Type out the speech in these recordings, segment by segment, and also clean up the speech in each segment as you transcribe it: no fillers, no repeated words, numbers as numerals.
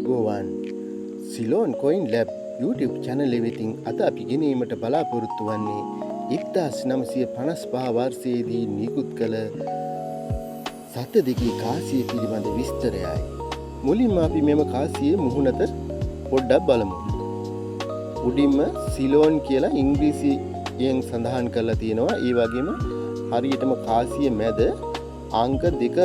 අයිබෝවන් Ceylon coin lab YouTube channel එකෙන් අද අපි ගෙනීමට බලාපොරොත්තු වන්නේ 1955 වර්ෂයේදී නිකුත් කළ සත දෙකේ කාසිය පිළිබඳ විස්තරයයි. මුලින්ම අපි මෙම කාසියේ මුහුණත පොඩ්ඩක් බලමු. උඩින්ම සිලෝන් කියලා ඉංග්‍රීසියෙන් සඳහන් කරලා තියෙනවා. ඒ වගේම හරියටම කාසිය මැද අංක දෙක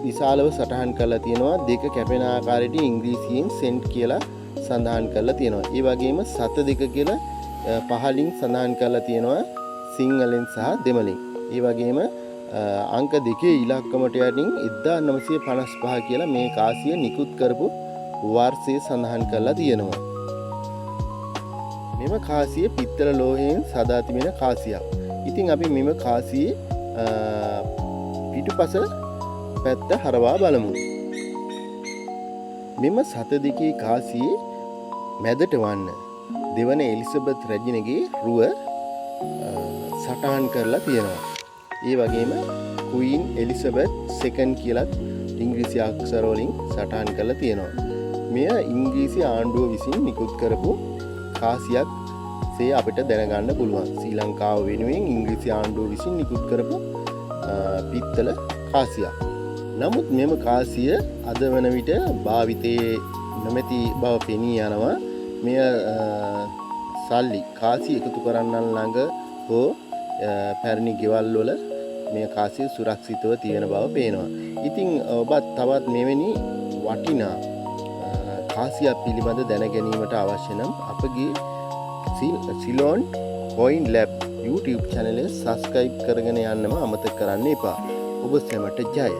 විශාලව සටහන් කරලා තියෙනවා. දෙක කැපෙන ආකාරයට ඉංග්‍රීසියෙන් සෙන්ට් කියලා සඳහන් කරලා තියෙනවා. ඒ වගේම සත දෙක කියලා පහලින් සඳහන් කරලා තියෙනවා සිංහලෙන් සහ දෙමළෙන්. ඒ වගේම අංක දෙකේ ඉලක්කමට යටින් 1955 කියලා මේ කාසිය නිකුත් කරපු වර්ෂය සඳහන් කරලා තියෙනවා. මෙම කාසිය පිත්තල ලෝහයෙන් සදා තිබෙන කාසියක්. ඉතින් අපි මෙම කාසියේ පිටුපස පැත්ත හරවා බලමු. මෙම සත දෙකේ කාසියේ මැදට වන්න දෙවන එලිසබෙත් රජිනගේ රුව සටහන් කරලා තියෙනවා. ඒ වගේම ක්වීන් එලිසබෙත් සෙකන්ඩ් කියලත් ඉංග්‍රීසි අක්ෂර වලින් සටහන් කරලා තියෙනවා. මෙය ඉංග්‍රීසි ආණ්ඩුව විසින් නිකුත් කරපු කාසියක් සේ අපිට දැනගන්න පුළුවන්. ශ්‍රී ලංකාව වෙනුවෙන් ඉංග්‍රීසි ආණ්ඩුව විසින් නිකුත් කරපු පිත්තල කාසියක්. නමුත් මෙම කාසිය අද වන විට භාවිතයේ නොමැති බව පෙනී යනවා. මෙය සල්ලි කාසිය එකතු කරන්නන් ළඟ හෝ පැරණි ගෙවල් වල මේ කාසිය සුරක්ෂිතව තියෙන බව පේනවා. ඉතින් ඔබත් තවත් මෙවැනි වටිනා කාසියක් පිළිබඳ දැන ගැනීමට අවශ්‍ය නම් අපගේ Ceylon coin lab YouTube channel එක subscribe කරගෙන යන්නම අමතක කරන්න එපා. ඔබ සැමට ජය.